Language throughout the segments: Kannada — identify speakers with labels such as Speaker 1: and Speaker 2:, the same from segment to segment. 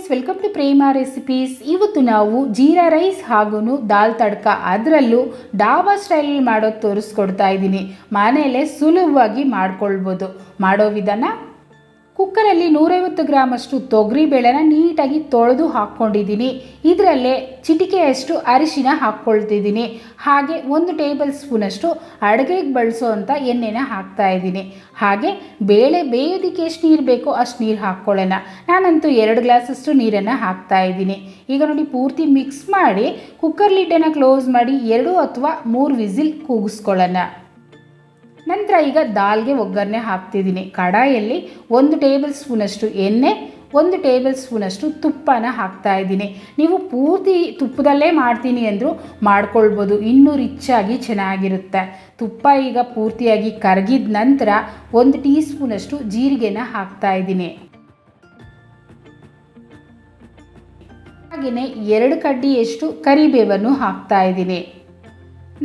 Speaker 1: Friends, welcome to Prema recipes. ಇವತ್ತು ನಾವು ಜೀರಾ ರೈಸ್ ಹಾಗೂ ದಾಲ್ ತಡ್ಕ, ಅದರಲ್ಲೂ ಡಾಬಾ ಸ್ಟೈಲಲ್ಲಿ ಮಾಡೋದು ತೋರಿಸ್ಕೊಡ್ತಾ ಇದ್ದೀನಿ. ಮನೆಯಲ್ಲೇ ಸುಲಭವಾಗಿ ಮಾಡ್ಕೊಳ್ಬೋದು. ಮಾಡೋ ವಿಧಾನ: ಕುಕ್ಕರಲ್ಲಿ 150 ಗ್ರಾಮಷ್ಟು ತೊಗರಿಬೇಳೆನ ನೀಟಾಗಿ ತೊಳೆದು ಹಾಕ್ಕೊಂಡಿದ್ದೀನಿ. ಇದರಲ್ಲೇ ಚಿಟಿಕೆಯಷ್ಟು ಅರಿಶಿನ ಹಾಕ್ಕೊಳ್ತಿದ್ದೀನಿ. ಹಾಗೆ 1 ಟೇಬಲ್ ಸ್ಪೂನಷ್ಟು ಅಡುಗೆಗೆ ಬಳಸೋವಂಥ ಎಣ್ಣೆನ ಹಾಕ್ತಾಯಿದ್ದೀನಿ. ಹಾಗೆ ಬೇಳೆ ಬೇಯೋದಕ್ಕೆ ಎಷ್ಟು ನೀರು ಬೇಕೋ ಅಷ್ಟು ನೀರು ಹಾಕ್ಕೊಳ್ಳೋಣ. ನಾನಂತೂ 2 ಗ್ಲಾಸಷ್ಟು ನೀರನ್ನು ಹಾಕ್ತಾಯಿದ್ದೀನಿ. ಈಗ ನೋಡಿ, ಪೂರ್ತಿ ಮಿಕ್ಸ್ ಮಾಡಿ ಕುಕ್ಕರ್ ಲಿಡ್ಡನ್ನು ಕ್ಲೋಸ್ ಮಾಡಿ 2 ಅಥವಾ 3 ವಿಸಿಲ್ ಕೂಗಿಸ್ಕೊಳ್ಳೋಣ. ನಂತರ ಈಗ ದಾಲ್ಗೆ ಒಗ್ಗರಣೆ ಹಾಕ್ತಿದ್ದೀನಿ. ಕಡಾಯಲ್ಲಿ 1 ಟೇಬಲ್ ಸ್ಪೂನಷ್ಟು ಎಣ್ಣೆ, 1 ಟೇಬಲ್ ಸ್ಪೂನಷ್ಟು ತುಪ್ಪನ ಹಾಕ್ತಾಯಿದ್ದೀನಿ. ನೀವು ಪೂರ್ತಿ ತುಪ್ಪದಲ್ಲೇ ಮಾಡ್ತೀನಿ ಅಂದರೂ ಮಾಡ್ಕೊಳ್ಬೋದು, ಇನ್ನೂ ರಿಚ್ಚಾಗಿ ಚೆನ್ನಾಗಿರುತ್ತೆ. ತುಪ್ಪ ಈಗ ಪೂರ್ತಿಯಾಗಿ ಕರಗಿದ ನಂತರ 1 ಟೀ ಸ್ಪೂನಷ್ಟು ಜೀರಿಗೆನ ಹಾಕ್ತಾಯಿದ್ದೀನಿ. ಹಾಗೆಯೇ 2 ಕಡ್ಡಿಯಷ್ಟು ಕರಿಬೇವನ್ನು ಹಾಕ್ತಾಯಿದ್ದೀನಿ.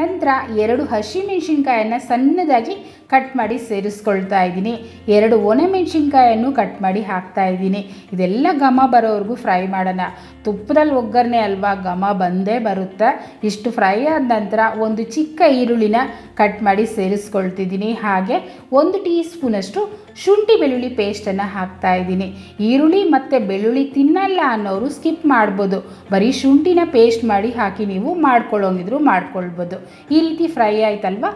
Speaker 1: ನಂತರ 2 ಹಸಿಮೆಣಸಿನ್ಕಾಯನ್ನು ಸಣ್ಣದಾಗಿ ಕಟ್ ಮಾಡಿ ಸೇರಿಸ್ಕೊಳ್ತಾ ಇದ್ದೀನಿ. 2 ಒಣಮೆಣಸಿನ್ಕಾಯನ್ನು ಕಟ್ ಮಾಡಿ ಹಾಕ್ತಾ ಇದ್ದೀನಿ. ಇದೆಲ್ಲ ಘಮ ಬರೋವರೆಗೂ ಫ್ರೈ ಮಾಡೋಣ. ತುಪ್ಪದಲ್ಲಿ ಒಗ್ಗರಣೆ ಅಲ್ವಾ, ಘಮ ಬಂದೇ ಬರುತ್ತೆ. ಇಷ್ಟು ಫ್ರೈ ಆದ ನಂತರ 1 ಚಿಕ್ಕ ಈರುಳ್ಳಿನ ಕಟ್ ಮಾಡಿ ಸೇರಿಸ್ಕೊಳ್ತಿದ್ದೀನಿ. ಹಾಗೆ 1 ಟೀ ಸ್ಪೂನಷ್ಟು ಶುಂಠಿ ಬೆಳ್ಳುಳ್ಳಿ ಪೇಸ್ಟನ್ನು ಹಾಕ್ತಾ ಇದ್ದೀನಿ. ಈರುಳ್ಳಿ ಮತ್ತು ಬೆಳ್ಳುಳ್ಳಿ ತಿನ್ನಲ್ಲ ಅನ್ನೋರು ಸ್ಕಿಪ್ ಮಾಡ್ಬೋದು. ಬರೀ ಶುಂಠಿನ ಪೇಸ್ಟ್ ಮಾಡಿ ಹಾಕಿ ನೀವು ಮಾಡ್ಕೊಳ್ಳೋಂಗಿದ್ರು ಮಾಡ್ಕೊಳ್ಬೋದು. ಈ ರೀತಿ ಫ್ರೈ ಆಯ್ತಲ್ವ.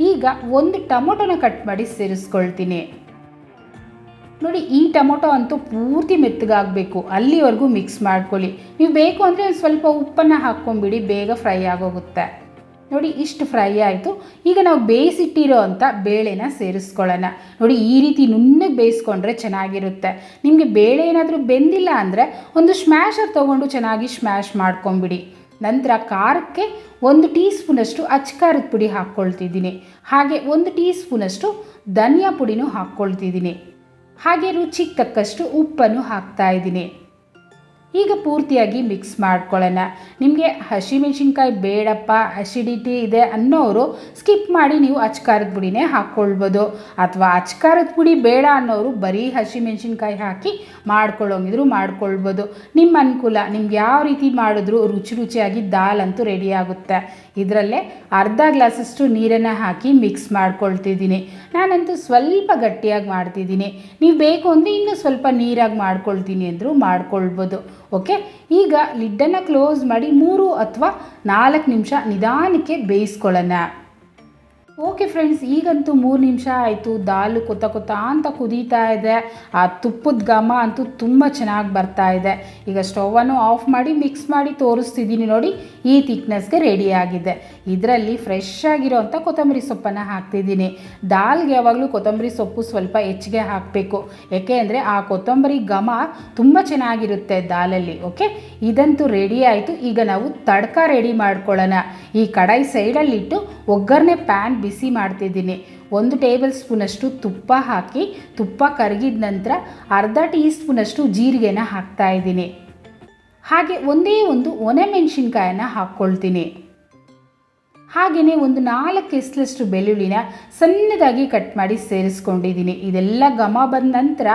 Speaker 1: ಈಗ 1 ಟೊಮೊಟೊನ ಕಟ್ ಮಾಡಿ ಸೇರಿಸ್ಕೊಳ್ತೀನಿ. ನೋಡಿ, ಈ ಟೊಮೊಟೊ ಅಂತೂ ಪೂರ್ತಿ ಮೆತ್ತಗಾಗಬೇಕು, ಅಲ್ಲಿವರೆಗೂ ಮಿಕ್ಸ್ ಮಾಡ್ಕೊಳ್ಳಿ. ನೀವು ಬೇಕು ಅಂದರೆ ಸ್ವಲ್ಪ ಉಪ್ಪನ್ನು ಹಾಕ್ಕೊಂಬಿಡಿ, ಬೇಗ ಫ್ರೈ ಆಗೋಗುತ್ತೆ. ನೋಡಿ, ಇಷ್ಟು ಫ್ರೈ ಆಯಿತು. ಈಗ ನಾವು ಬೇಯಿಸಿಟ್ಟಿರೋ ಅಂಥ ಬೇಳೆನ ಸೇರಿಸ್ಕೊಳ್ಳೋಣ. ನೋಡಿ, ಈ ರೀತಿ ನುಣ್ಣಗೆ ಬೇಯಿಸ್ಕೊಂಡ್ರೆ ಚೆನ್ನಾಗಿರುತ್ತೆ. ನಿಮಗೆ ಬೇಳೆ ಏನಾದರೂ ಬೆಂದಿಲ್ಲ ಅಂದರೆ ಒಂದು ಸ್ಮ್ಯಾಶರ್ ತೊಗೊಂಡು ಚೆನ್ನಾಗಿ ಸ್ಮ್ಯಾಶ್ ಮಾಡ್ಕೊಂಬಿಡಿ. ನಂತರ ಖಾರಕ್ಕೆ 1 ಟೀ ಸ್ಪೂನಷ್ಟು ಅಚ್ಚಕಾರದ ಪುಡಿ ಹಾಕ್ಕೊಳ್ತಿದ್ದೀನಿ. ಹಾಗೆ 1 ಟೀ ಸ್ಪೂನಷ್ಟು ಧನಿಯಾ ಪುಡಿನೂ ಹಾಕ್ಕೊಳ್ತಿದ್ದೀನಿ. ಹಾಗೆ ರುಚಿಗೆ ತಕ್ಕಷ್ಟು ಉಪ್ಪನ್ನು ಹಾಕ್ತಾಯಿದ್ದೀನಿ. ಈಗ ಪೂರ್ತಿಯಾಗಿ ಮಿಕ್ಸ್ ಮಾಡ್ಕೊಳ್ಳೋಣ. ನಿಮಗೆ ಹಸಿಮೆಣಸಿನ್ಕಾಯಿ ಬೇಡಪ್ಪ, ಅಸಿಡಿಟಿ ಇದೆ ಅನ್ನೋರು ಸ್ಕಿಪ್ ಮಾಡಿ ನೀವು ಅಚ್ಚಕಾರದ ಪುಡಿನೇ ಹಾಕ್ಕೊಳ್ಬೋದು. ಅಥವಾ ಅಚ್ಚಕಾರದ ಪುಡಿ ಬೇಡ ಅನ್ನೋರು ಬರೀ ಹಸಿಮೆಣಸಿನ್ಕಾಯಿ ಹಾಕಿ ಮಾಡ್ಕೊಳ್ಳೋಂಗಿದ್ರು ಮಾಡ್ಕೊಳ್ಬೋದು. ನಿಮ್ಮ ಅನುಕೂಲ. ನಿಮ್ಗೆ ಯಾವ ರೀತಿ ಮಾಡಿದ್ರೂ ರುಚಿಯಾಗಿ ದಾಲ್ ಅಂತೂ ರೆಡಿ ಆಗುತ್ತೆ. ಇದರಲ್ಲೇ ಅರ್ಧ ಗ್ಲಾಸಷ್ಟು ನೀರನ್ನು ಹಾಕಿ ಮಿಕ್ಸ್ ಮಾಡ್ಕೊಳ್ತಿದ್ದೀನಿ. ನಾನಂತೂ ಸ್ವಲ್ಪ ಗಟ್ಟಿಯಾಗಿ ಮಾಡ್ತಿದ್ದೀನಿ. ನೀವು ಬೇಕು ಅಂದರೆ ಇನ್ನೂ ಸ್ವಲ್ಪ ನೀರಾಗಿ ಮಾಡ್ಕೊಳ್ತೀನಿ ಅಂದರೂ ಮಾಡ್ಕೊಳ್ಬೋದು. ಓಕೆ, ಈಗ ಲಿಡ್ಡನ್ನು ಕ್ಲೋಸ್ ಮಾಡಿ 3 ಅಥವಾ 4 ನಿಮಿಷ ನಿಧಾನಕ್ಕೆ ಬೇಯಿಸ್ಕೊಳ್ಳೋಣ. ಓಕೆ ಫ್ರೆಂಡ್ಸ್, ಈಗಂತೂ 3 ನಿಮಿಷ ಆಯಿತು. ದಾಲು ಕೊತ್ತ ಅಂತ ಕುದೀತಾ ಇದೆ. ಆ ತುಪ್ಪದ ಘಮ ಅಂತೂ ತುಂಬ ಚೆನ್ನಾಗಿ ಬರ್ತಾ ಇದೆ. ಈಗ ಸ್ಟವನ್ನು ಆಫ್ ಮಾಡಿ ಮಿಕ್ಸ್ ಮಾಡಿ ತೋರಿಸ್ತಿದ್ದೀನಿ. ನೋಡಿ, ಈ ಥಿಕ್ನೆಸ್ಗೆ ರೆಡಿ ಆಗಿದೆ. ಇದರಲ್ಲಿ ಫ್ರೆಶ್ ಆಗಿರೋವಂಥ ಕೊತ್ತಂಬರಿ ಸೊಪ್ಪನ್ನು ಹಾಕ್ತಿದ್ದೀನಿ. ದಾಲ್ಗೆ ಯಾವಾಗಲೂ ಕೊತ್ತಂಬರಿ ಸೊಪ್ಪು ಸ್ವಲ್ಪ ಹೆಚ್ಚಿಗೆ ಹಾಕಬೇಕು, ಏಕೆ ಅಂದರೆ ಆ ಕೊತ್ತಂಬರಿ ಘಮ ತುಂಬ ಚೆನ್ನಾಗಿರುತ್ತೆ ದಾಲಲ್ಲಿ. ಓಕೆ, ಇದಂತೂ ರೆಡಿ ಆಯಿತು. ಈಗ ನಾವು ತಡ್ಕ ರೆಡಿ ಮಾಡ್ಕೊಳ್ಳೋಣ. ಈ ಕಡಾಯಿ ಸೈಡಲ್ಲಿಟ್ಟು ಒಗ್ಗರಣೆ ಪ್ಯಾನ್ ಬಿಸಿ ಮಾಡ್ತಿದ್ದೀನಿ. 1 ಟೇಬಲ್ ಸ್ಪೂನಷ್ಟು ತುಪ್ಪ ಹಾಕಿ, ತುಪ್ಪ ಕರಗಿದ ನಂತರ ಅರ್ಧ ಟೀ ಸ್ಪೂನಷ್ಟು ಜೀರಿಗೆನ ಹಾಕ್ತಾಯಿದ್ದೀನಿ. ಹಾಗೆ ಒಂದೇ 1 ಒಣಮೆಣಸಿನ್ಕಾಯನ್ನು ಹಾಕ್ಕೊಳ್ತೀನಿ. ಹಾಗೆಯೇ 4 ಎಸಳಷ್ಟು ಬೆಳ್ಳುಳ್ಳಿನ ಸಣ್ಣದಾಗಿ ಕಟ್ ಮಾಡಿ ಸೇರಿಸ್ಕೊಂಡಿದ್ದೀನಿ. ಇದೆಲ್ಲ ಘಮ ಬಂದ ನಂತರ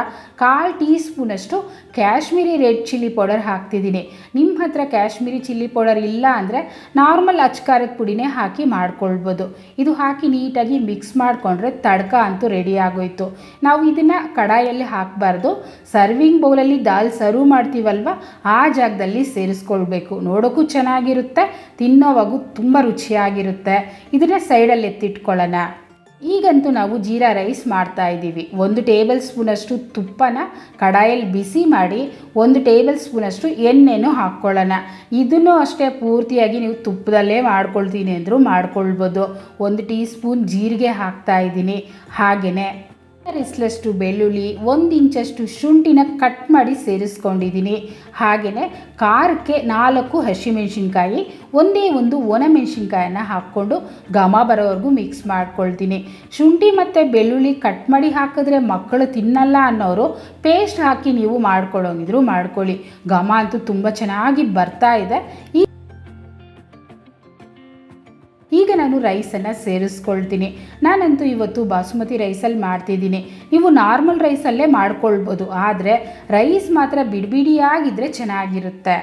Speaker 1: 1/4 ಟೀ ಸ್ಪೂನಷ್ಟು ಕಾಶ್ಮೀರಿ ರೆಡ್ ಚಿಲ್ಲಿ ಪೌಡರ್ ಹಾಕ್ತಿದ್ದೀನಿ. ನಿಮ್ಮ ಹತ್ರ ಕಾಶ್ಮೀರಿ ಚಿಲ್ಲಿ ಪೌಡರ್ ಇಲ್ಲ ಅಂದರೆ ನಾರ್ಮಲ್ ಅಚ್ಚಕಾರದ ಪುಡಿನೇ ಹಾಕಿ ಮಾಡ್ಕೊಳ್ಬೋದು. ಇದು ಹಾಕಿ ನೀಟಾಗಿ ಮಿಕ್ಸ್ ಮಾಡಿಕೊಂಡ್ರೆ ತಡ್ಕ ಅಂತೂ ರೆಡಿ ಆಗೋಯ್ತು. ನಾವು ಇದನ್ನು ಕಡಾಯಲ್ಲಿ ಹಾಕಬಾರ್ದು. ಸರ್ವಿಂಗ್ ಬೌಲಲ್ಲಿ ದಾಲ್ ಸರ್ವ್ ಮಾಡ್ತೀವಲ್ವ, ಆ ಜಾಗದಲ್ಲಿ ಸೇರಿಸ್ಕೊಳ್ಬೇಕು. ನೋಡೋಕ್ಕೂ ಚೆನ್ನಾಗಿರುತ್ತೆ, ತಿನ್ನೋವಾಗೂ ತುಂಬ ರುಚಿಯಾಗಿರುತ್ತೆ. ಇದನ್ನ ಸೈಡಲ್ಲಿ ಎತ್ತಿಟ್ಕೊಳ್ಳೋಣ. ಈಗಂತೂ ನಾವು ಜೀರಾ ರೈಸ್ ಮಾಡ್ತಾ ಇದ್ದೀವಿ. 1 ಟೇಬಲ್ ಸ್ಪೂನಷ್ಟು ತುಪ್ಪನ ಕಡಾಯಲ್ಲಿ ಬಿಸಿ ಮಾಡಿ 1 ಟೇಬಲ್ ಸ್ಪೂನಷ್ಟು ಎಣ್ಣೆನೂ ಹಾಕ್ಕೊಳ್ಳೋಣ. ಇದನ್ನು ಅಷ್ಟೇ ಪೂರ್ತಿಯಾಗಿ ನೀವು ತುಪ್ಪದಲ್ಲೇ ಮಾಡ್ಕೊಳ್ತೀನಿ ಅಂದರೂ ಮಾಡ್ಕೊಳ್ಬೋದು. 1 ಟೀ ಸ್ಪೂನ್ ಜೀರಿಗೆ ಹಾಕ್ತಾ ಇದ್ದೀನಿ. ಹಾಗೆಯೇ ಎಸಳಷ್ಟು ಬೆಳ್ಳುಳ್ಳಿ, 1 ಇಂಚಷ್ಟು ಶುಂಠಿನ ಕಟ್ ಮಾಡಿ ಸೇರಿಸ್ಕೊಂಡಿದ್ದೀನಿ. ಹಾಗೆಯೇ ಖಾರಕ್ಕೆ 4 ಹಸಿಮೆಣಸಿನ್ಕಾಯಿ, ಒಂದೇ 1 ಒಣಮೆಣಸಿನ್ಕಾಯನ್ನು ಹಾಕ್ಕೊಂಡು ಘಮ ಬರೋವರೆಗೂ ಮಿಕ್ಸ್ ಮಾಡ್ಕೊಳ್ತೀನಿ. ಶುಂಠಿ ಮತ್ತು ಬೆಳ್ಳುಳ್ಳಿ ಕಟ್ ಮಾಡಿ ಹಾಕಿದ್ರೆ ಮಕ್ಕಳು ತಿನ್ನಲ್ಲ ಅನ್ನೋರು ಪೇಸ್ಟ್ ಹಾಕಿ ನೀವು ಮಾಡ್ಕೊಳ್ಳೋಂಗಿದ್ರು ಮಾಡ್ಕೊಳ್ಳಿ. ಘಮ ಅಂತೂ ತುಂಬ ಚೆನ್ನಾಗಿ ಬರ್ತಾ ಇದೆ. ಈಗ ಈಗ ನಾನು ರೈಸನ್ನು ಸೇರಿಸ್ಕೊಳ್ತೀನಿ. ನಾನಂತೂ ಇವತ್ತು ಬಾಸುಮತಿ ರೈಸಲ್ಲಿ ಮಾಡ್ತಿದ್ದೀನಿ. ನೀವು ನಾರ್ಮಲ್ ರೈಸಲ್ಲೇ ಮಾಡ್ಕೊಳ್ಬೋದು, ಆದರೆ ರೈಸ್ ಮಾತ್ರ ಬಿಡಿಬಿಡಿಯಾಗಿದ್ದರೆ ಚೆನ್ನಾಗಿರುತ್ತೆ.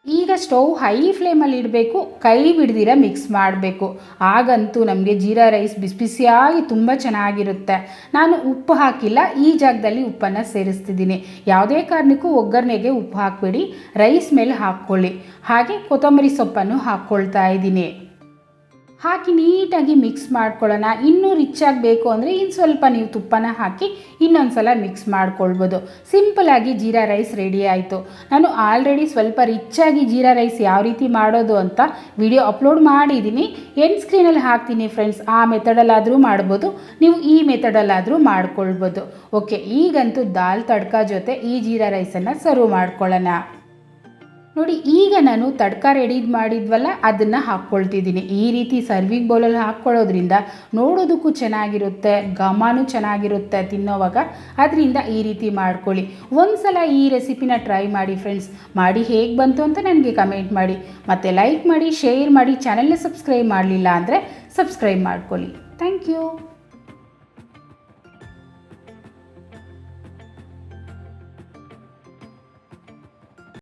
Speaker 1: ಈಗ ಸ್ಟವ್ ಹೈ ಫ್ಲೇಮಲ್ಲಿ ಇಡಬೇಕು, ಕೈ ಬಿಡ್ದಿರ ಮಿಕ್ಸ್ ಮಾಡಬೇಕು. ಆಗಂತೂ ನಮಗೆ ಜೀರಾ ರೈಸ್ ಬಿಸಿ ಬಿಸಿಯಾಗಿ ತುಂಬ ಚೆನ್ನಾಗಿರುತ್ತೆ. ನಾನು ಉಪ್ಪು ಹಾಕಿಲ್ಲ, ಈ ಜಾಗದಲ್ಲಿ ಉಪ್ಪನ್ನು ಸೇರಿಸ್ತಿದ್ದೀನಿ. ಯಾವುದೇ ಕಾರಣಕ್ಕೂ ಒಗ್ಗರಣೆಗೆ ಉಪ್ಪು ಹಾಕಬೇಡಿ, ರೈಸ್ ಮೇಲೆ ಹಾಕ್ಕೊಳ್ಳಿ. ಹಾಗೆ ಕೊತ್ತಂಬರಿ ಸೊಪ್ಪನ್ನು ಹಾಕ್ಕೊಳ್ತಾ ಇದ್ದೀನಿ. ಹಾಕಿ ನೀಟಾಗಿ ಮಿಕ್ಸ್ ಮಾಡ್ಕೊಳ್ಳೋಣ. ಇನ್ನೂ ರಿಚ್ ಆಗಬೇಕು ಅಂದರೆ ಇನ್ನು ಸ್ವಲ್ಪ ನೀವು ತುಪ್ಪನ ಹಾಕಿ ಇನ್ನೊಂದು ಸಲ ಮಿಕ್ಸ್ ಮಾಡ್ಕೊಳ್ಬೋದು. ಸಿಂಪಲಾಗಿ ಜೀರಾ ರೈಸ್ ರೆಡಿ ಆಯಿತು. ನಾನು ಆಲ್ರೆಡಿ ಸ್ವಲ್ಪ ರಿಚ್ಚಾಗಿ ಜೀರಾ ರೈಸ್ ಯಾವ ರೀತಿ ಮಾಡೋದು ಅಂತ ವಿಡಿಯೋ ಅಪ್ಲೋಡ್ ಮಾಡಿದ್ದೀನಿ, ಎಂಡ್ ಸ್ಕ್ರೀನಲ್ಲಿ ಹಾಕ್ತೀನಿ ಫ್ರೆಂಡ್ಸ್. ಆ ಮೆಥಡಲ್ಲಾದರೂ ಮಾಡ್ಬೋದು, ನೀವು ಈ ಮೆಥಡಲ್ಲಾದರೂ ಮಾಡ್ಕೊಳ್ಬೋದು. ಓಕೆ, ಈಗಂತೂ ದಾಲ್ ತಡ್ಕ ಜೊತೆ ಈ ಜೀರಾ ರೈಸನ್ನು ಸರ್ವ್ ಮಾಡ್ಕೊಳ್ಳೋಣ. ನೋಡಿ, ಈಗ ನಾನು ತಡ್ಕ ರೆಡಿ ಮಾಡಿದ್ವಲ್ಲ ಅದನ್ನು ಹಾಕ್ಕೊಳ್ತಿದ್ದೀನಿ. ಈ ರೀತಿ ಸರ್ವಿಂಗ್ ಬೌಲಲ್ಲಿ ಹಾಕ್ಕೊಳ್ಳೋದ್ರಿಂದ ನೋಡೋದಕ್ಕೂ ಚೆನ್ನಾಗಿರುತ್ತೆ, ಘಮನೂ ಚೆನ್ನಾಗಿರುತ್ತೆ ತಿನ್ನೋವಾಗ. ಅದರಿಂದ ಈ ರೀತಿ ಮಾಡ್ಕೊಳ್ಳಿ. ಒಂದು ಸಲ ಈ ರೆಸಿಪಿನ ಟ್ರೈ ಮಾಡಿ ಫ್ರೆಂಡ್ಸ್. ಮಾಡಿ ಹೇಗೆ ಬಂತು ಅಂತ ನನಗೆ ಕಮೆಂಟ್ ಮಾಡಿ. ಮತ್ತು ಲೈಕ್ ಮಾಡಿ, ಶೇರ್ ಮಾಡಿ. ಚಾನಲ್ನ ಸಬ್ಸ್ಕ್ರೈಬ್ ಮಾಡಲಿಲ್ಲ ಅಂದರೆ ಸಬ್ಸ್ಕ್ರೈಬ್ ಮಾಡ್ಕೊಳ್ಳಿ. Thank you.